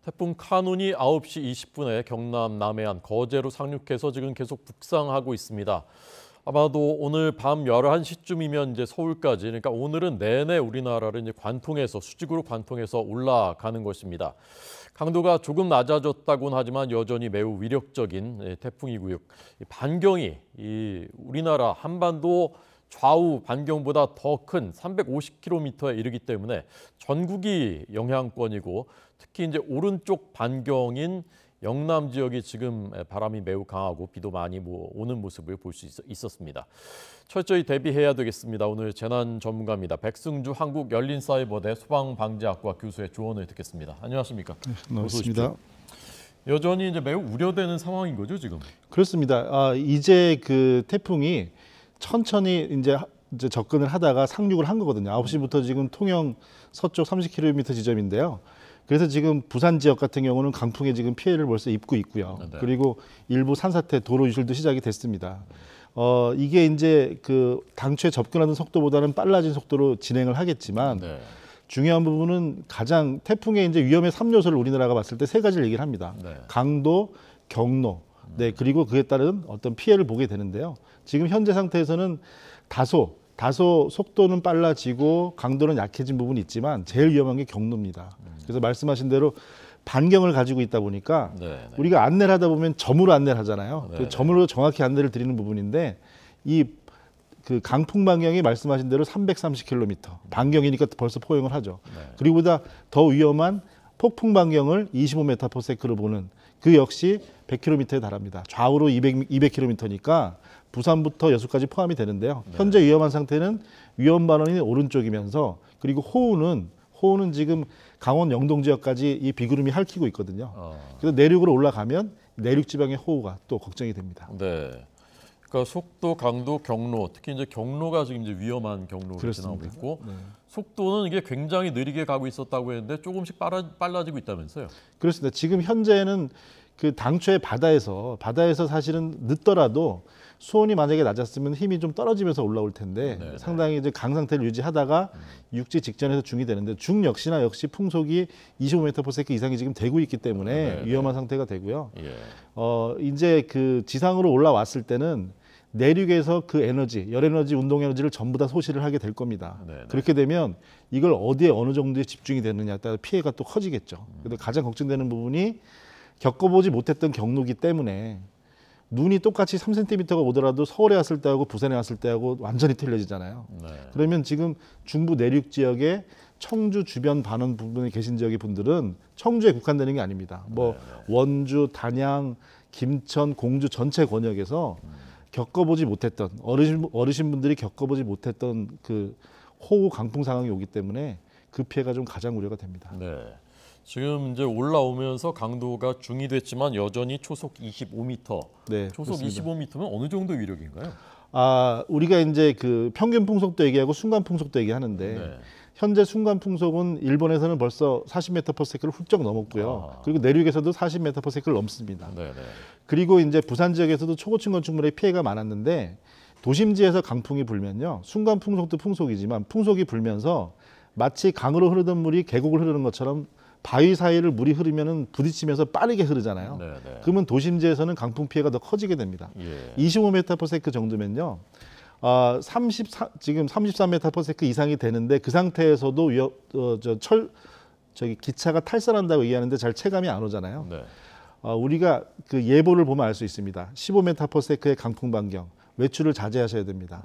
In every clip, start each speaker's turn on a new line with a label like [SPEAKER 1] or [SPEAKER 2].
[SPEAKER 1] 태풍 카눈이 9시 20분에 경남 남해안 거제로 상륙해서 지금 계속 북상하고 있습니다. 아마도 오늘 밤 11시쯤이면 이제 서울까지, 그러니까 오늘은 내내 우리나라를 이제 관통해서 수직으로 관통해서 올라가는 것입니다. 강도가 조금 낮아졌다고는 하지만 여전히 매우 위력적인 태풍이고요. 반경이 우리나라 한반도 좌우 반경보다 더 큰 350km에 이르기 때문에 전국이 영향권이고, 특히 이제 오른쪽 반경인 영남 지역이 지금 바람이 매우 강하고 비도 많이 오는 모습을 볼 수 있었습니다. 철저히 대비해야 되겠습니다. 오늘 재난 전문가입니다. 백승주 한국열린사이버대 소방방재학과 교수의 조언을 듣겠습니다. 안녕하십니까?
[SPEAKER 2] 네, 반갑습니다.
[SPEAKER 1] 여전히 이제 매우 우려되는 상황인 거죠, 지금?
[SPEAKER 2] 그렇습니다. 이제 그 태풍이 천천히 이제 접근을 하다가 상륙을 한 거거든요. 9시부터 지금 통영 서쪽 30km 지점인데요. 그래서 지금 부산 지역 같은 경우는 강풍에 지금 피해를 벌써 입고 있고요.
[SPEAKER 1] 네. 그리고
[SPEAKER 2] 일부 산사태, 도로 유실도 시작이 됐습니다. 이게 이제 그 당초에 접근하는 속도보다는 빨라진 속도로 진행을 하겠지만,
[SPEAKER 1] 네.
[SPEAKER 2] 중요한 부분은 가장 태풍의 이제 위험의 3요소를 우리나라가 봤을 때 세 가지를 얘기를 합니다.
[SPEAKER 1] 네.
[SPEAKER 2] 강도, 경로, 네, 그리고 그에 따른 어떤 피해를 보게 되는데요. 지금 현재 상태에서는 다소 속도는 빨라지고 강도는 약해진 부분이 있지만 제일 위험한 게 경로입니다. 그래서 말씀하신 대로 반경을 가지고 있다 보니까 우리가 안내를 하다 보면 점으로 안내를 하잖아요. 그 점으로 정확히 안내를 드리는 부분인데, 이 그 강풍 반경이 말씀하신 대로 330km 반경이니까 벌써 포용을 하죠. 그리고 보다 더 위험한 폭풍 반경을 25m/s로 보는, 그 역시 100km에 달합니다. 좌우로 200km니까 부산부터 여수까지 포함이 되는데요. 현재 위험한 상태는 위험 반원이 오른쪽이면서, 그리고 호우는 지금 강원 영동 지역까지 이 비구름이 핥히고 있거든요. 그래서 내륙으로 올라가면 내륙 지방의 호우가 또 걱정이 됩니다.
[SPEAKER 1] 네. 그러니까 속도, 강도, 경로, 특히 이제 경로가 지금 이제 위험한 경로로 지나고 있고, 속도는 이게 굉장히 느리게 가고 있었다고 했는데 조금씩 빨라지고 있다면서요?
[SPEAKER 2] 그렇습니다. 지금 현재는 그 당초에 바다에서 사실은 늦더라도 수온이 만약에 낮았으면 힘이 좀 떨어지면서 올라올 텐데, 상당히 이제 강 상태를 유지하다가 육지 직전에서 중이 되는데, 중 역시나 역시 풍속이 25m/s 이상이 지금 되고 있기 때문에 위험한 상태가 되고요. 이제 그 지상으로 올라왔을 때는 내륙에서 그 에너지, 열 에너지, 운동 에너지를 전부 다 소실을 하게 될 겁니다. 그렇게 되면 이걸 어디에 어느 정도에 집중이 되느냐에 따라 피해가 또 커지겠죠. 그래서 가장 걱정되는 부분이 겪어보지 못했던 경로이기 때문에, 눈이 똑같이 3cm가 오더라도 서울에 왔을 때하고 부산에 왔을 때하고 완전히 틀려지잖아요. 그러면 지금 중부 내륙 지역에 청주 주변 반원 부분에 계신 지역의 분들은 청주에 국한되는 게 아닙니다. 원주, 단양, 김천, 공주 전체 권역에서 겪어보지 못했던, 어르신분들이 겪어보지 못했던 그 호우 강풍 상황이 오기 때문에 그 피해가 좀 가장 우려가 됩니다.
[SPEAKER 1] 네. 지금 이제 올라오면서 강도가 중이 됐지만 여전히 초속 25m.
[SPEAKER 2] 네,
[SPEAKER 1] 초속
[SPEAKER 2] 그렇습니다.
[SPEAKER 1] 25m면 어느 정도 위력인가요?
[SPEAKER 2] 우리가 이제 그 평균 풍속도 얘기하고 순간 풍속도 얘기하는데, 현재 순간 풍속은 일본에서는 벌써 40m/s를 훌쩍 넘었고요. 그리고 내륙에서도 40m/s를 넘습니다. 그리고 이제 부산 지역에서도 초고층 건축물에 피해가 많았는데, 도심지에서 강풍이 불면요, 순간 풍속도 풍속이지만 풍속이 불면서 마치 강으로 흐르던 물이 계곡을 흐르는 것처럼 바위 사이를 물이 흐르면은 부딪히면서 빠르게 흐르잖아요. 그러면 도심지에서는 강풍 피해가 더 커지게 됩니다. 25m/s 정도면요, 지금 33m/s 이상이 되는데, 그 상태에서도 기차가 탈선한다고 얘기하는데 잘 체감이 안 오잖아요. 우리가 그 예보를 보면 알 수 있습니다. 15m/s의 강풍 반경, 외출을 자제하셔야 됩니다.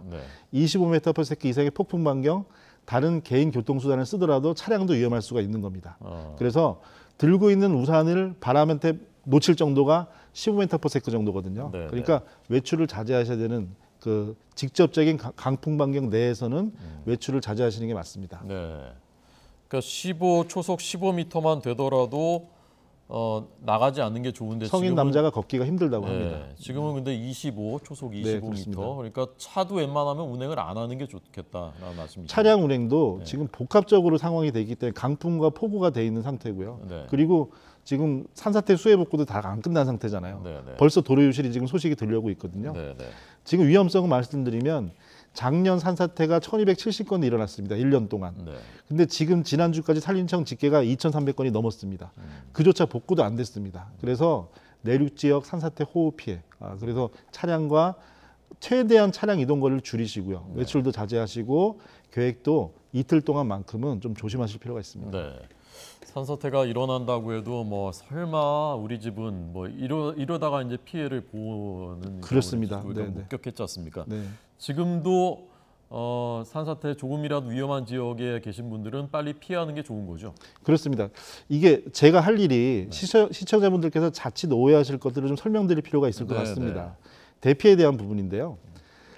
[SPEAKER 2] 25m/s 이상의 폭풍 반경, 다른 개인 교통수단을 쓰더라도 차량도 위험할 수가 있는 겁니다. 그래서 들고 있는 우산을 바람한테 놓칠 정도가 15m/s 정도거든요. 그러니까 외출을 자제하셔야 되는, 그 직접적인 강풍 반경 내에서는 외출을 자제하시는 게 맞습니다.
[SPEAKER 1] 그러니까 초속 15m만 되더라도 나가지 않는 게 좋은데,
[SPEAKER 2] 성인 남자가 걷기가 힘들다고 합니다.
[SPEAKER 1] 지금은 근데 초속 25m. 그러니까 차도 웬만하면 운행을 안 하는 게 좋겠다라는 말씀이죠.
[SPEAKER 2] 차량 운행도 지금 복합적으로 상황이 되기 때문에 강풍과 폭우가 돼 있는 상태고요. 그리고 지금 산사태 수해 복구도 다 안 끝난 상태잖아요. 벌써 도로 유실이 지금 소식이 들려오고 있거든요. 지금 위험성은 말씀드리면, 작년 산사태가 1270건이 일어났습니다. 1년 동안.
[SPEAKER 1] 네.
[SPEAKER 2] 근데 지금 지난주까지 산림청 집계가 2300건이 넘었습니다. 그조차 복구도 안 됐습니다. 그래서 내륙 지역 산사태 호우 피해. 그래서 차량과 최대한 차량 이동 거리를 줄이시고요. 외출도 자제하시고 계획도 이틀 동안만큼은 좀 조심하실 필요가 있습니다.
[SPEAKER 1] 네. 산사태가 일어난다고 해도 뭐 설마 우리 집은 뭐 이러다가 이제 피해를 보는
[SPEAKER 2] 그렇습니다.
[SPEAKER 1] 경우를 우리가
[SPEAKER 2] 네네.
[SPEAKER 1] 목격했지 않습니까?
[SPEAKER 2] 네.
[SPEAKER 1] 지금도 산사태 조금이라도 위험한 지역에 계신 분들은 빨리 피하는 게 좋은 거죠.
[SPEAKER 2] 그렇습니다. 이게 제가 할 일이 시청자분들께서 자칫 오해하실 것들을 좀 설명드릴 필요가 있을 것
[SPEAKER 1] 네,
[SPEAKER 2] 같습니다. 대피에 대한 부분인데요.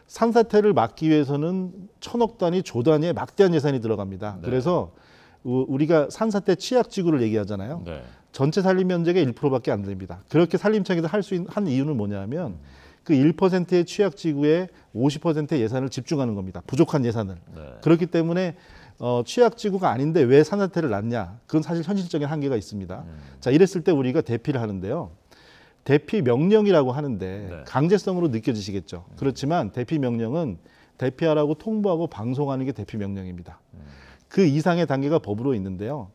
[SPEAKER 2] 산사태를 막기 위해서는 천억 단위, 조 단위의 막대한 예산이 들어갑니다.
[SPEAKER 1] 네.
[SPEAKER 2] 그래서 우리가 산사태 취약지구를 얘기하잖아요.
[SPEAKER 1] 네.
[SPEAKER 2] 전체 산림 면적의 1%밖에 안 됩니다. 그렇게 산림청에서 한 이유는 뭐냐면 그 1%의 취약지구에 50%의 예산을 집중하는 겁니다. 부족한 예산을.
[SPEAKER 1] 네.
[SPEAKER 2] 그렇기 때문에 취약지구가 아닌데 왜 산사태를 낳냐? 그건 사실 현실적인 한계가 있습니다. 자, 이랬을 때 우리가 대피를 하는데요. 대피 명령이라고 하는데
[SPEAKER 1] 네.
[SPEAKER 2] 강제성으로 느껴지시겠죠. 그렇지만 대피 명령은 대피하라고 통보하고 방송하는 게 대피 명령입니다. 그 이상의 단계가 법으로 있는데요.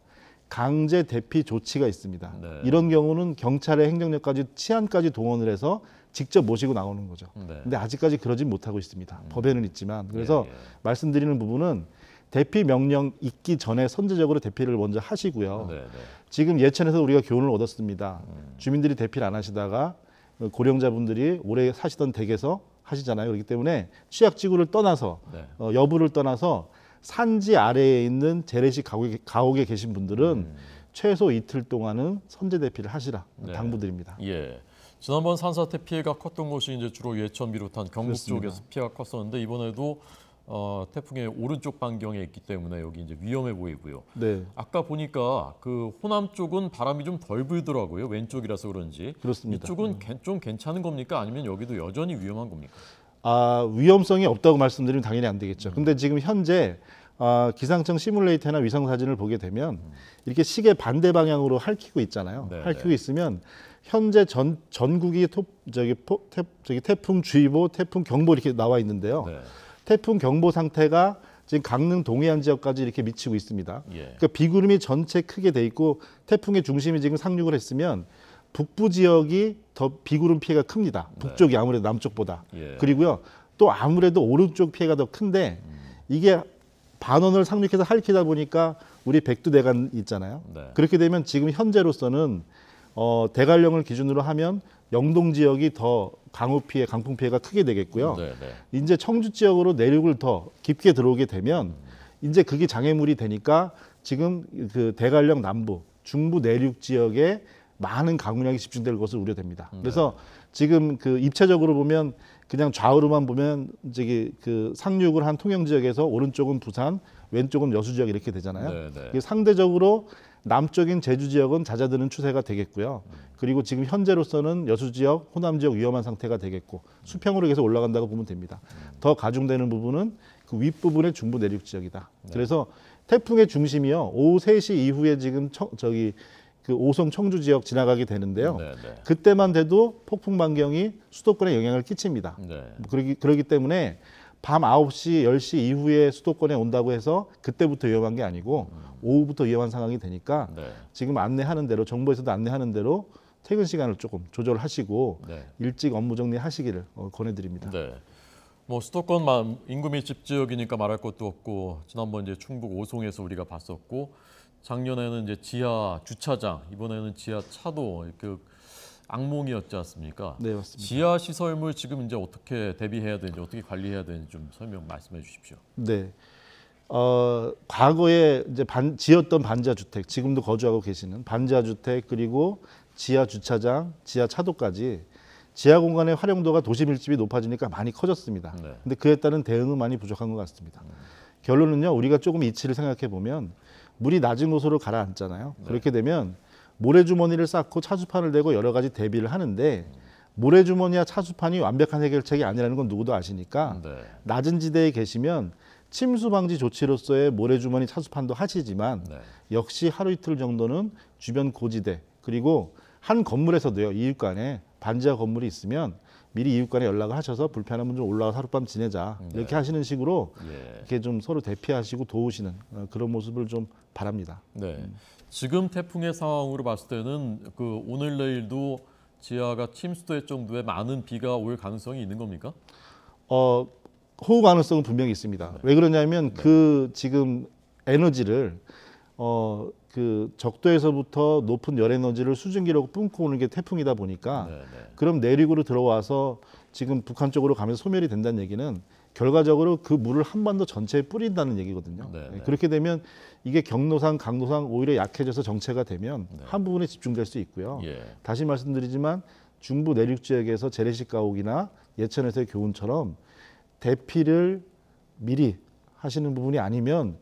[SPEAKER 2] 강제 대피 조치가 있습니다.
[SPEAKER 1] 네.
[SPEAKER 2] 이런 경우는 경찰의 행정력까지 치안까지 동원을 해서 직접 모시고 나오는 거죠.
[SPEAKER 1] 네.
[SPEAKER 2] 근데 아직까지 그러진 못하고 있습니다. 법에는 있지만. 그래서
[SPEAKER 1] 예, 예.
[SPEAKER 2] 말씀드리는 부분은 대피 명령 있기 전에 선제적으로 대피를 먼저 하시고요.
[SPEAKER 1] 네, 네.
[SPEAKER 2] 지금 예천에서 우리가 교훈을 얻었습니다. 주민들이 대피를 안 하시다가 고령자분들이 오래 사시던 댁에서 하시잖아요. 그렇기 때문에 취약지구를 떠나서
[SPEAKER 1] 네.
[SPEAKER 2] 여부를 떠나서 산지 아래에 있는 재래식 가옥에 계신 분들은 최소 이틀 동안은 선제 대피를 하시라
[SPEAKER 1] 네.
[SPEAKER 2] 당부드립니다.
[SPEAKER 1] 예. 지난번 산사태 피해가 컸던 곳이 이제 주로 예천 비롯한 경북
[SPEAKER 2] 그렇습니다.
[SPEAKER 1] 쪽에서 피해가 컸었는데 이번에도 태풍의 오른쪽 반경에 있기 때문에 여기 이제 위험해 보이고요.
[SPEAKER 2] 네,
[SPEAKER 1] 아까 보니까 그 호남 쪽은 바람이 좀 덜 불더라고요. 왼쪽이라서 그런지.
[SPEAKER 2] 그렇습니다.
[SPEAKER 1] 이쪽은 좀 괜찮은 겁니까? 아니면 여기도 여전히 위험한 겁니까?
[SPEAKER 2] 위험성이 없다고 말씀드리면 당연히 안 되겠죠. 근데 지금 현재 기상청 시뮬레이터나 위성 사진을 보게 되면 이렇게 시계 반대 방향으로 핥히고 있잖아요.
[SPEAKER 1] 네,
[SPEAKER 2] 핥히고
[SPEAKER 1] 네.
[SPEAKER 2] 있으면 현재 전국이 태풍주의보, 태풍경보 이렇게 나와 있는데요.
[SPEAKER 1] 네.
[SPEAKER 2] 태풍 경보 상태가 지금 강릉 동해안 지역까지 이렇게 미치고 있습니다.
[SPEAKER 1] 예.
[SPEAKER 2] 그러니까 비구름이 전체 크게 돼 있고 태풍의 중심이 지금 상륙을 했으면 북부 지역이 더 비구름 피해가 큽니다. 북쪽이 아무래도 남쪽보다.
[SPEAKER 1] 예.
[SPEAKER 2] 그리고요 또 아무래도 오른쪽 피해가 더 큰데 이게 반원을 상륙해서 핥히다 보니까 우리 백두대간 있잖아요.
[SPEAKER 1] 네.
[SPEAKER 2] 그렇게 되면 지금 현재로서는 대관령을 기준으로 하면 영동 지역이 더 강우 피해, 강풍 피해가 크게 되겠고요.
[SPEAKER 1] 네, 네.
[SPEAKER 2] 이제 청주 지역으로 내륙을 더 깊게 들어오게 되면 이제 그게 장애물이 되니까 지금 그 대관령 남부, 중부 내륙 지역에 많은 강우량이 집중될 것으로 우려됩니다. 그래서 지금 그 입체적으로 보면 그냥 좌우로만 보면 저기 그 상륙을 한 통영 지역에서 오른쪽은 부산, 왼쪽은 여수 지역 이렇게 되잖아요.
[SPEAKER 1] 네, 네.
[SPEAKER 2] 이게 상대적으로 남쪽인 제주 지역은 잦아드는 추세가 되겠고요. 그리고 지금 현재로서는 여수 지역, 호남 지역 위험한 상태가 되겠고 수평으로 계속 올라간다고 보면 됩니다. 더 가중되는 부분은 그 윗부분의 중부 내륙 지역이다. 그래서 태풍의 중심이요. 오후 3시 이후에 지금 그 오송 청주 지역 지나가게 되는데요.
[SPEAKER 1] 네, 네.
[SPEAKER 2] 그때만 돼도 폭풍 반경이 수도권에 영향을 끼칩니다.
[SPEAKER 1] 네.
[SPEAKER 2] 그러기 때문에 밤 9시, 10시 이후에 수도권에 온다고 해서 그때부터 위험한 게 아니고 오후부터 위험한 상황이 되니까
[SPEAKER 1] 네.
[SPEAKER 2] 지금 안내하는 대로 정부에서도 안내하는 대로 퇴근 시간을 조금 조절하시고
[SPEAKER 1] 네.
[SPEAKER 2] 일찍 업무 정리하시기를 권해드립니다.
[SPEAKER 1] 네. 뭐 수도권 인구 밀집 지역이니까 말할 것도 없고 지난번 이제 충북 오송에서 우리가 봤었고 작년에는 이제 지하 주차장, 이번에는 지하 차도 그 악몽이었지 않습니까?
[SPEAKER 2] 네, 맞습니다.
[SPEAKER 1] 지하 시설물 지금 이제 어떻게 대비해야 되는지 어떻게 관리해야 되는지 좀 말씀해 주십시오.
[SPEAKER 2] 네. 과거에 이제 지었던 반지하 주택, 지금도 거주하고 계시는 반지하 주택 그리고 지하 주차장, 지하 차도까지 지하 공간의 활용도가 도시 밀집이 높아지니까 많이 커졌습니다.
[SPEAKER 1] 네.
[SPEAKER 2] 근데 그에 따른 대응은 많이 부족한 것 같습니다. 결론은요, 우리가 조금 이치를 생각해 보면 물이 낮은 곳으로 가라앉잖아요. 그렇게 되면 모래주머니를 쌓고 차수판을 대고 여러 가지 대비를 하는데 모래주머니와 차수판이 완벽한 해결책이 아니라는 건 누구도 아시니까
[SPEAKER 1] 네.
[SPEAKER 2] 낮은 지대에 계시면 침수 방지 조치로서의 모래주머니 차수판도 하시지만
[SPEAKER 1] 네.
[SPEAKER 2] 역시 하루 이틀 정도는 주변 고지대 그리고 한 건물에서도요 이웃 간에 반지하 건물이 있으면 미리 이웃간에 연락을 하셔서 불편하면 좀 올라가서 하룻밤 지내자 이렇게 하시는 식으로 이렇게 좀 서로 대피하시고 도우시는 그런 모습을 좀 바랍니다.
[SPEAKER 1] 네. 지금 태풍의 상황으로 봤을 때는 그 오늘 내일도 지하가 침수될 정도의 많은 비가 올 가능성이 있는 겁니까?
[SPEAKER 2] 호우 가능성은 분명히 있습니다. 왜 그러냐면 그 지금 에너지를 그 적도에서부터 높은 열 에너지를 수증기로 뿜고 오는 게 태풍이다 보니까 그럼 내륙으로 들어와서 지금 북한 쪽으로 가면서 소멸이 된다는 얘기는 결과적으로 그 물을 한반도 전체에 뿌린다는 얘기거든요. 그렇게 되면 이게 경로상, 강로상 오히려 약해져서 정체가 되면 한 부분에 집중될 수 있고요. 다시 말씀드리지만 중부 내륙 지역에서 재래식 가옥이나 예천에서의 교훈처럼 대피를 미리 하시는 부분이 아니면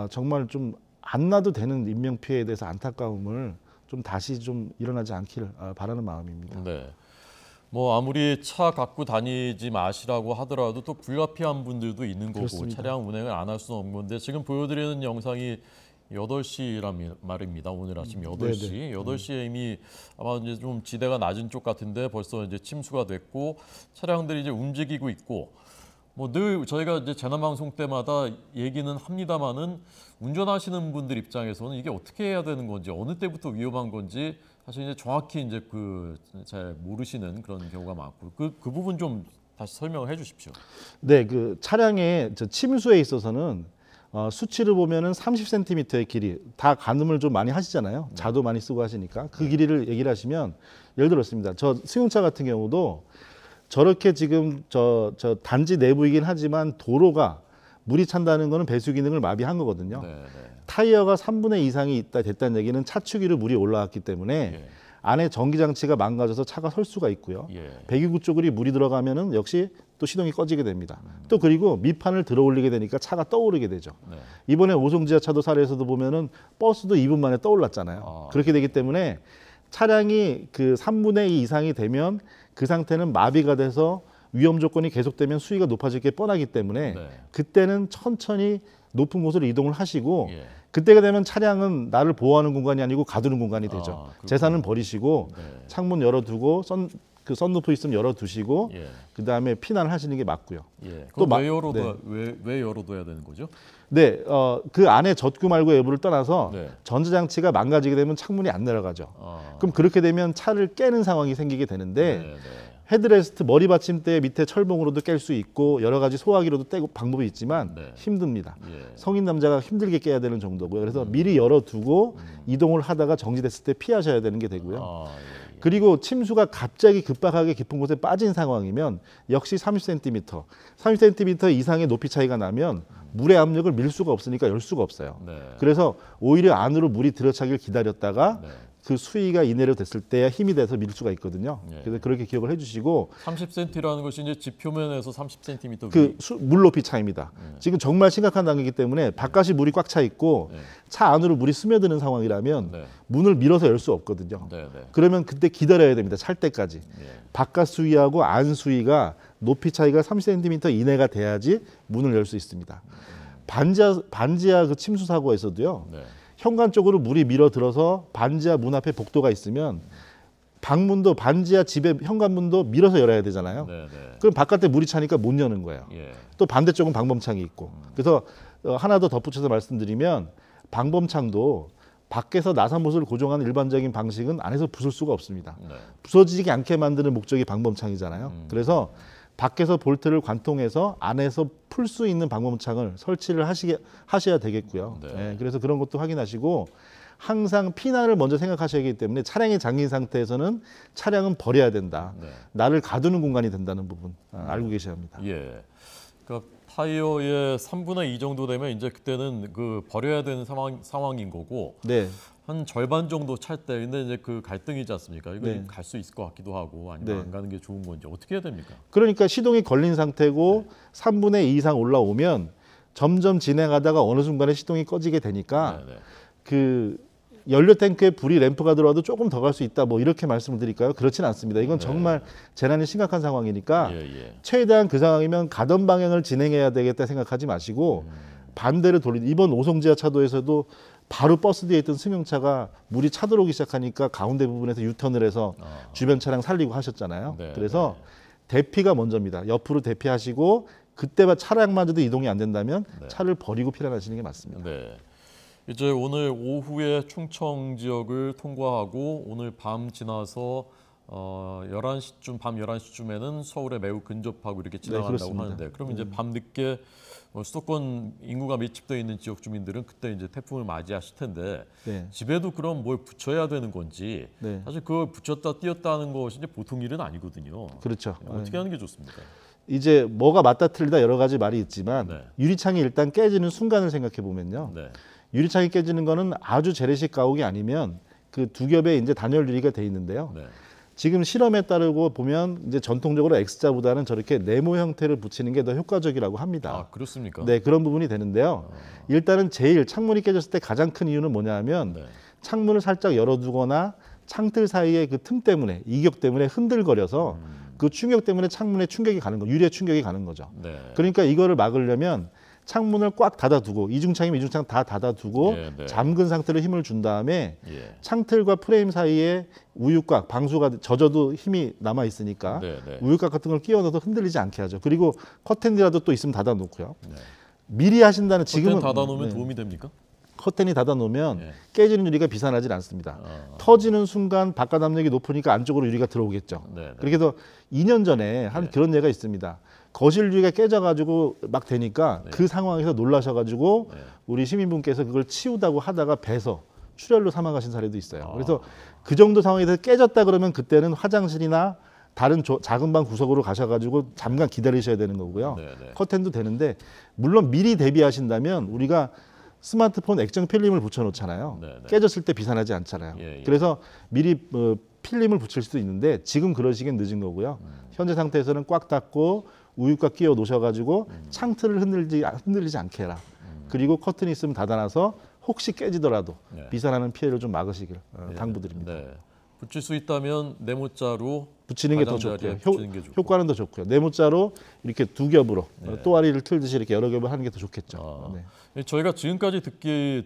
[SPEAKER 2] 정말 좀 안 나도 되는 인명 피해에 대해서 안타까움을 좀 다시 좀 일어나지 않기를 바라는 마음입니다.
[SPEAKER 1] 네. 뭐 아무리 차 갖고 다니지 마시라고 하더라도 또 불가피한 분들도 있는 거고
[SPEAKER 2] 그렇습니다.
[SPEAKER 1] 차량 운행을 안 할 수는 없는 건데 지금 보여드리는 영상이 8시란 말입니다. 오늘 아침 8시. 8시에 이미 아마 이제 좀 지대가 낮은 쪽 같은데 벌써 이제 침수가 됐고 차량들이 이제 움직이고 있고 뭐 늘 저희가 이제 재난방송 때마다 얘기는 합니다만은 운전하시는 분들 입장에서는 이게 어떻게 해야 되는 건지 어느 때부터 위험한 건지 사실 이제 정확히 이제 그 잘 모르시는 그런 경우가 많고 그 부분 좀 다시 설명을 해주십시오.
[SPEAKER 2] 네, 그 차량의 침수에 있어서는 수치를 보면은 30cm의 길이 다 가늠을 좀 많이 하시잖아요. 자도 많이 쓰고 하시니까 그 길이를 얘기를 하시면 예를 들었습니다. 저 승용차 같은 경우도 저렇게 지금 저 단지 내부이긴 하지만 도로가 물이 찬다는 거는 배수 기능을 마비한 거거든요. 타이어가 3분의 2 이상이 됐다는 얘기는 차축위로 물이 올라왔기 때문에 안에 전기 장치가 망가져서 차가 설 수가 있고요. 배기구 쪽으로 물이 들어가면은 역시 또 시동이 꺼지게 됩니다. 또 그리고 밑판을 들어 올리게 되니까 차가 떠오르게 되죠. 이번에 오송지하차도 사례에서도 보면은 버스도 2분 만에 떠올랐잖아요. 그렇게 되기 때문에 차량이 그 3분의 2 이상이 되면 그 상태는 마비가 돼서 위험 조건이 계속되면 수위가 높아질 게 뻔하기 때문에 그때는 천천히 높은 곳으로 이동을 하시고 그때가 되면 차량은 나를 보호하는 공간이 아니고 가두는 공간이 되죠. 재산은 버리시고 창문 열어두고 썬루프 있으면 열어두시고 그 다음에 피난을 하시는 게 맞고요.
[SPEAKER 1] 또 왜 열어둬야 되는 거죠?
[SPEAKER 2] 네, 그 안에 젖구 말고 여부를 떠나서 전자장치가 망가지게 되면 창문이 안 내려가죠. 그럼 그렇게 되면 차를 깨는 상황이 생기게 되는데 헤드레스트 머리 받침대 밑에 철봉으로도 깰 수 있고 여러 가지 소화기로도 떼고 방법이 있지만 힘듭니다. 성인 남자가 힘들게 깨야 되는 정도고요. 그래서 미리 열어두고 이동을 하다가 정지됐을 때 피하셔야 되는 게 되고요. 그리고 침수가 갑자기 급박하게 깊은 곳에 빠진 상황이면 역시 30cm, 30cm 이상의 높이 차이가 나면 물의 압력을 밀 수가 없으니까 열 수가 없어요. 그래서 오히려 안으로 물이 들어차길 기다렸다가 그 수위가 이내로 됐을 때 힘이 돼서 밀 수가 있거든요. 그래서 그렇게 기억을 해주시고
[SPEAKER 1] 30cm라는 것이 이제 지표면에서 30cm
[SPEAKER 2] 그 물 높이 차이입니다. 지금 정말 심각한 단계이기 때문에 바깥이 물이 꽉 차 있고 차 안으로 물이 스며드는 상황이라면 문을 밀어서 열 수 없거든요. 그러면 그때 기다려야 됩니다. 찰 때까지. 바깥 수위하고 안 수위가 높이 차이가 30cm 이내가 돼야지 문을 열 수 있습니다. 반지하 그 침수 사고에서도요. 현관 쪽으로 물이 밀어들어서 반지하 문 앞에 복도가 있으면 방문도 반지하 집의 현관문도 밀어서 열어야 되잖아요. 그럼 바깥에 물이 차니까 못 여는 거예요. 또 반대쪽은 방범창이 있고. 그래서 하나 더 덧붙여서 말씀드리면 방범창도 밖에서 나사못을 고정하는 일반적인 방식은 안에서 부술 수가 없습니다. 부서지지 않게 만드는 목적이 방범창이잖아요. 그래서 밖에서 볼트를 관통해서 안에서 풀 수 있는 방범창을 설치를 하셔야 되겠고요. 그래서 그런 것도 확인하시고 항상 피난을 먼저 생각하셔야 하기 때문에 차량이 잠긴 상태에서는 차량은 버려야 된다. 나를 가두는 공간이 된다는 부분 알고 계셔야 합니다.
[SPEAKER 1] 그러니까 타이어의 3분의 2 정도 되면 이제 그때는 그 버려야 되는 상황인 거고 한 절반 정도 찰 때 근데 이제 그 갈등이지 않습니까? 이거 갈 수 있을 것 같기도 하고 아니면 안 가는 게 좋은 건지 어떻게 해야 됩니까?
[SPEAKER 2] 그러니까 시동이 걸린 상태고 3분의 2 이상 올라오면 점점 진행하다가 어느 순간에 시동이 꺼지게 되니까 그 연료 탱크에 불이 램프가 들어와도 조금 더 갈 수 있다 뭐 이렇게 말씀을 드릴까요? 그렇지는 않습니다. 이건 정말 재난이 심각한 상황이니까 최대한 그 상황이면 가던 방향을 진행해야 되겠다 생각하지 마시고 반대로 이번 오송지하차도에서도 바로 버스 뒤에 있던 승용차가 물이 차들어오기 시작하니까 가운데 부분에서 유턴을 해서 주변 차량 살리고 하셨잖아요. 그래서 대피가 먼저입니다. 옆으로 대피하시고 그때만 차량마저도 이동이 안 된다면
[SPEAKER 1] 네.
[SPEAKER 2] 차를 버리고 피난하시는 게 맞습니다.
[SPEAKER 1] 네. 이제 오늘 오후에 충청 지역을 통과하고 오늘 밤 지나서 11시쯤 밤 11시쯤에는 서울에 매우 근접하고 이렇게 지나간다고
[SPEAKER 2] 그렇습니다.
[SPEAKER 1] 하는데 그럼 이제 밤 늦게 수도권 인구가 밀집되어 있는 지역 주민들은 그때 이제 태풍을 맞이하실 텐데
[SPEAKER 2] 네.
[SPEAKER 1] 집에도 그럼 뭘 붙여야 되는 건지
[SPEAKER 2] 네.
[SPEAKER 1] 사실 그걸 붙였다 띄었다 하는 것이 이제 보통 일은 아니거든요.
[SPEAKER 2] 그렇죠.
[SPEAKER 1] 어떻게 하는 게 좋습니까?
[SPEAKER 2] 이제 뭐가 맞다 틀리다 여러 가지 말이 있지만
[SPEAKER 1] 네.
[SPEAKER 2] 유리창이 일단 깨지는 순간을 생각해 보면요.
[SPEAKER 1] 네.
[SPEAKER 2] 유리창이 깨지는 거는 아주 재래식 가옥이 아니면 그 두 겹의 이제 단열 유리가 돼 있는데요.
[SPEAKER 1] 네.
[SPEAKER 2] 지금 실험에 따르고 보면 이제 전통적으로 X자보다는 저렇게 네모 형태를 붙이는 게 더 효과적이라고 합니다.
[SPEAKER 1] 아, 그렇습니까?
[SPEAKER 2] 네, 그런 부분이 되는데요. 일단은 제일 창문이 깨졌을 때 가장 큰 이유는 뭐냐 하면
[SPEAKER 1] 네.
[SPEAKER 2] 창문을 살짝 열어두거나 창틀 사이의 그 틈 때문에 이격 때문에 흔들거려서 그 충격 때문에 창문에 충격이 가는 거, 유리에 충격이 가는 거죠.
[SPEAKER 1] 네.
[SPEAKER 2] 그러니까 이거를 막으려면 창문을 꽉 닫아두고 이중창이면 이중창 다 닫아두고
[SPEAKER 1] 네, 네.
[SPEAKER 2] 잠근 상태로 힘을 준 다음에
[SPEAKER 1] 예.
[SPEAKER 2] 창틀과 프레임 사이에 우유곽, 방수가 젖어도 힘이 남아 있으니까
[SPEAKER 1] 네, 네.
[SPEAKER 2] 우유곽 같은 걸 끼워 넣어서 흔들리지 않게 하죠. 그리고 커튼이라도 또 있으면 닫아 놓고요.
[SPEAKER 1] 네.
[SPEAKER 2] 미리 하신다는 지금은
[SPEAKER 1] 커튼 닫아놓으면
[SPEAKER 2] 네.
[SPEAKER 1] 도움이 됩니까?
[SPEAKER 2] 커튼이 닫아 놓으면
[SPEAKER 1] 예.
[SPEAKER 2] 깨지는 유리가 비산하지 않습니다.
[SPEAKER 1] 아.
[SPEAKER 2] 터지는 순간 바깥 압력이 높으니까 안쪽으로 유리가 들어오겠죠.
[SPEAKER 1] 네, 네.
[SPEAKER 2] 그렇게 해서 2년 전에 한
[SPEAKER 1] 네.
[SPEAKER 2] 그런 예가 있습니다. 거실 유리가 깨져가지고 막 되니까
[SPEAKER 1] 네.
[SPEAKER 2] 그 상황에서 놀라셔가지고
[SPEAKER 1] 네.
[SPEAKER 2] 우리 시민분께서 그걸 치우다고 하다가 배서 출혈로 사망하신 사례도 있어요.
[SPEAKER 1] 아.
[SPEAKER 2] 그래서 그 정도 상황에서 깨졌다 그러면 그때는 화장실이나 다른 작은 방 구석으로 가셔가지고 잠깐 기다리셔야 되는 거고요.
[SPEAKER 1] 네, 네.
[SPEAKER 2] 커튼도 되는데 물론 미리 대비하신다면 우리가 스마트폰 액정 필름을 붙여놓잖아요.
[SPEAKER 1] 네, 네.
[SPEAKER 2] 깨졌을 때 비산하지 않잖아요.
[SPEAKER 1] 예, 예.
[SPEAKER 2] 그래서 미리 필름을 붙일 수도 있는데 지금 그러시긴 늦은 거고요. 현재 상태에서는 꽉 닫고 우유곽 끼워 놓으셔가지고 창틀을 흔들리지 않게 해라. 그리고 커튼이 있으면 닫아놔서 혹시 깨지더라도
[SPEAKER 1] 네.
[SPEAKER 2] 비산하는 피해를 좀 막으시길
[SPEAKER 1] 네.
[SPEAKER 2] 당부드립니다.
[SPEAKER 1] 네. 붙일 수 있다면 네모자로
[SPEAKER 2] 붙이는 게 더
[SPEAKER 1] 가장자리에
[SPEAKER 2] 좋고요.
[SPEAKER 1] 붙이는 게 좋고.
[SPEAKER 2] 효과는 더 좋고요. 네모자로 이렇게 두 겹으로
[SPEAKER 1] 네.
[SPEAKER 2] 또아리를 틀듯이 이렇게 여러 겹을 하는 게 더 좋겠죠.
[SPEAKER 1] 아.
[SPEAKER 2] 네.
[SPEAKER 1] 저희가 지금까지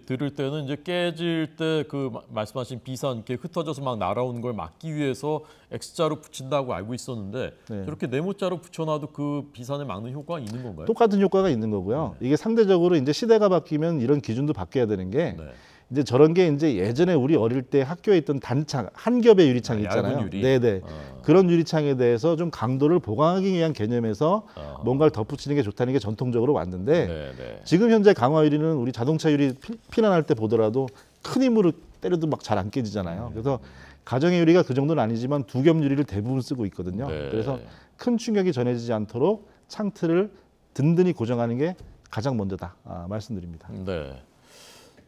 [SPEAKER 1] 들을 때는 이제 깨질 때 그 말씀하신 비산 이렇게 흩어져서 막 날아오는 걸 막기 위해서 X자로 붙인다고 알고 있었는데
[SPEAKER 2] 네.
[SPEAKER 1] 저렇게 네모자로 붙여놔도 그 비산을 막는 효과가 있는 건가요?
[SPEAKER 2] 똑같은 효과가 있는 거고요. 이게 상대적으로 이제 시대가 바뀌면 이런 기준도 바뀌어야 되는 게
[SPEAKER 1] 네.
[SPEAKER 2] 이제 저런 게 이제 예전에 우리 어릴 때 학교에 있던 단창 한 겹의 유리창
[SPEAKER 1] 아,
[SPEAKER 2] 있잖아요.
[SPEAKER 1] 얇은 유리?
[SPEAKER 2] 네네. 그런 유리창에 대해서 좀 강도를 보강하기 위한 개념에서 뭔가를 덧붙이는 게 좋다는 게 전통적으로 왔는데
[SPEAKER 1] 네, 네.
[SPEAKER 2] 지금 현재 강화 유리는 우리 자동차 유리 피난할 때 보더라도 큰 힘으로 때려도 막 잘 안 깨지잖아요. 그래서 가정의 유리가 그 정도는 아니지만 두 겹 유리를 대부분 쓰고 있거든요.
[SPEAKER 1] 네.
[SPEAKER 2] 그래서 큰 충격이 전해지지 않도록 창틀을 든든히 고정하는 게 가장 먼저다 말씀드립니다.
[SPEAKER 1] 네.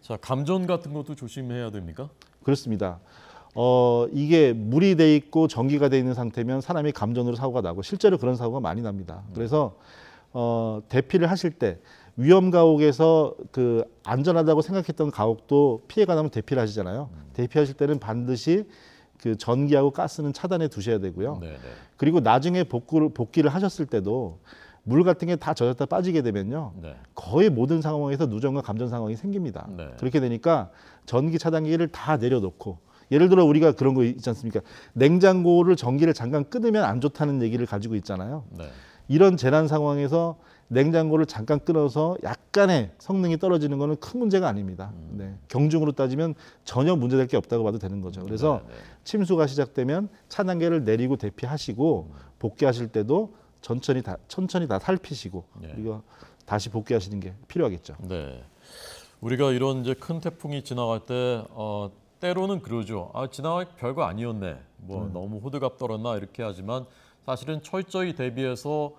[SPEAKER 1] 자, 감전 같은 것도 조심해야 됩니까?
[SPEAKER 2] 그렇습니다. 이게 물이 돼 있고 전기가 돼 있는 상태면 사람이 감전으로 사고가 나고 실제로 그런 사고가 많이 납니다. 그래서 대피를 하실 때 위험 가옥에서 그 안전하다고 생각했던 가옥도 피해가 나면 대피를 하시잖아요. 대피하실 때는 반드시 그 전기하고 가스는 차단해 두셔야 되고요.
[SPEAKER 1] 네, 네.
[SPEAKER 2] 그리고 나중에 복귀를 하셨을 때도 물 같은 게 다 젖었다 빠지게 되면요.
[SPEAKER 1] 네.
[SPEAKER 2] 거의 모든 상황에서 누전과 감전 상황이 생깁니다.
[SPEAKER 1] 네.
[SPEAKER 2] 그렇게 되니까 전기 차단기를 다 내려놓고 예를 들어 우리가 그런 거 있지 않습니까? 냉장고를 전기를 잠깐 끊으면 안 좋다는 얘기를 가지고 있잖아요.
[SPEAKER 1] 네.
[SPEAKER 2] 이런 재난 상황에서 냉장고를 잠깐 끊어서 약간의 성능이 떨어지는 거는 큰 문제가 아닙니다. 네. 경중으로 따지면 전혀 문제될 게 없다고 봐도 되는 거죠. 그래서
[SPEAKER 1] 네, 네.
[SPEAKER 2] 침수가 시작되면 차단계를 내리고 대피하시고 복귀하실 때도 천천히 다 살피시고
[SPEAKER 1] 네.
[SPEAKER 2] 이거 다시 복귀하시는 게 필요하겠죠.
[SPEAKER 1] 네. 우리가 이런 이제 큰 태풍이 지나갈 때 때로는 그러죠. 아, 지나갈 별거 아니었네. 뭐 너무 호들갑 떨었나 이렇게 하지만 사실은 철저히 대비해서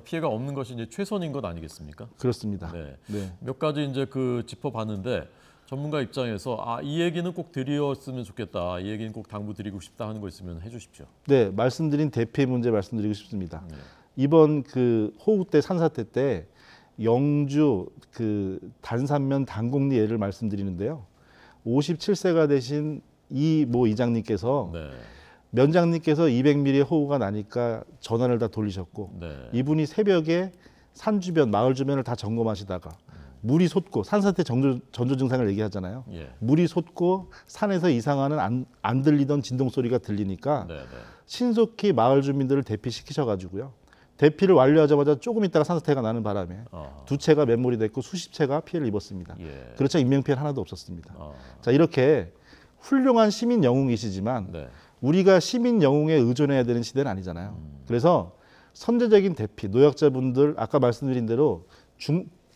[SPEAKER 1] 피해가 없는 것이 이제 최선인 것 아니겠습니까?
[SPEAKER 2] 그렇습니다.
[SPEAKER 1] 네.
[SPEAKER 2] 네.
[SPEAKER 1] 몇 가지 이제 그 짚어봤는데 전문가 입장에서 이 얘기는 꼭 드렸으면 좋겠다. 이 얘기는 꼭 당부드리고 싶다 하는 거 있으면 해주십시오.
[SPEAKER 2] 네, 말씀드린 대피의 문제 말씀드리고 싶습니다.
[SPEAKER 1] 네.
[SPEAKER 2] 이번 그 호우 때 산사태 때 영주 그 단산면 단곡리 예를 말씀드리는데요. 57세가 되신 이 모 이장님께서
[SPEAKER 1] 네.
[SPEAKER 2] 면장님께서 200mm의 호우가 나니까 전화를 다 돌리셨고
[SPEAKER 1] 네.
[SPEAKER 2] 이분이 새벽에 산 주변 마을 주변을 다 점검하시다가 물이 솟고 산사태 전조 증상을 얘기하잖아요.
[SPEAKER 1] 예.
[SPEAKER 2] 물이 솟고 산에서 이상하는 안 들리던 진동 소리가 들리니까
[SPEAKER 1] 네, 네.
[SPEAKER 2] 신속히 마을 주민들을 대피시키셔가지고요. 대피를 완료하자마자 조금 있다가 산사태가 나는 바람에 두 채가 맨몰이 됐고 수십 채가 피해를 입었습니다.
[SPEAKER 1] 예.
[SPEAKER 2] 그렇죠. 인명피해는 하나도 없었습니다. 자, 이렇게 훌륭한 시민 영웅이시지만
[SPEAKER 1] 네.
[SPEAKER 2] 우리가 시민 영웅에 의존해야 되는 시대는 아니잖아요. 그래서 선제적인 대피, 노약자분들 아까 말씀드린 대로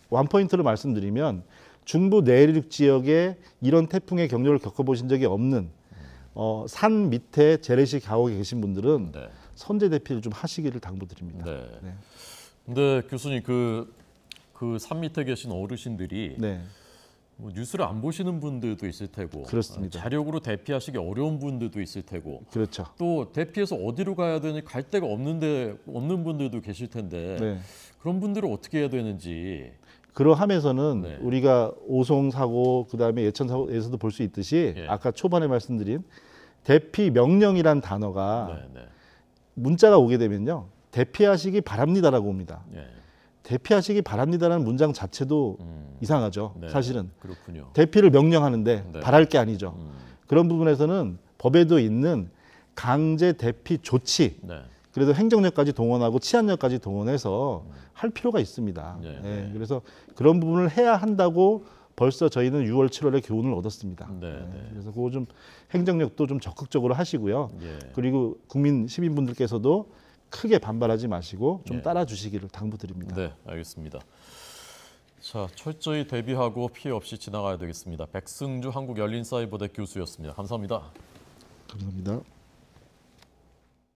[SPEAKER 2] 원포인트로 말씀드리면 중부 내륙 지역에 이런 태풍의 경력을 겪어보신 적이 없는 산 밑에 재래식 가옥에 계신 분들은
[SPEAKER 1] 네.
[SPEAKER 2] 선제 대피를 좀 하시기를 당부드립니다.
[SPEAKER 1] 네.
[SPEAKER 2] 네.
[SPEAKER 1] 근데 교수님 그 산 밑에 계신 어르신들이
[SPEAKER 2] 네.
[SPEAKER 1] 뭐 뉴스를 안 보시는 분들도 있을 테고
[SPEAKER 2] 그렇습니다.
[SPEAKER 1] 자력으로 대피하시기 어려운 분들도 있을 테고
[SPEAKER 2] 그렇죠.
[SPEAKER 1] 또 대피해서 어디로 가야 되는지 갈 데가 없는 분들도 계실 텐데
[SPEAKER 2] 네.
[SPEAKER 1] 그런 분들은 어떻게 해야 되는지.
[SPEAKER 2] 그러함에서는
[SPEAKER 1] 네.
[SPEAKER 2] 우리가 오송 사고 그다음에 예천 사고에서도 볼 수 있듯이
[SPEAKER 1] 예.
[SPEAKER 2] 아까 초반에 말씀드린 대피 명령이란 단어가
[SPEAKER 1] 네, 네.
[SPEAKER 2] 문자가 오게 되면요. 대피하시기 바랍니다라고 옵니다.
[SPEAKER 1] 예.
[SPEAKER 2] 대피하시기 바랍니다라는 문장 자체도 이상하죠.
[SPEAKER 1] 네.
[SPEAKER 2] 사실은
[SPEAKER 1] 그렇군요.
[SPEAKER 2] 대피를 명령하는데
[SPEAKER 1] 네.
[SPEAKER 2] 바랄 게 아니죠. 그런 부분에서는 법에도 있는 강제 대피 조치,
[SPEAKER 1] 네.
[SPEAKER 2] 그래도 행정력까지 동원하고 치안력까지 동원해서 할 필요가 있습니다.
[SPEAKER 1] 네.
[SPEAKER 2] 예, 그래서 그런 부분을 해야 한다고 벌써 저희는 6월, 7월에 교훈을 얻었습니다.
[SPEAKER 1] 네,
[SPEAKER 2] 예,
[SPEAKER 1] 네.
[SPEAKER 2] 그래서 그거 좀 행정력도 좀 적극적으로 하시고요.
[SPEAKER 1] 예.
[SPEAKER 2] 그리고 국민 시민분들께서도 크게 반발하지 마시고 좀
[SPEAKER 1] 예.
[SPEAKER 2] 따라주시기를 당부드립니다.
[SPEAKER 1] 네, 알겠습니다. 자, 철저히 대비하고 피해 없이 지나가야 되겠습니다. 백승주 한국열린사이버대 교수였습니다. 감사합니다.
[SPEAKER 2] 감사합니다.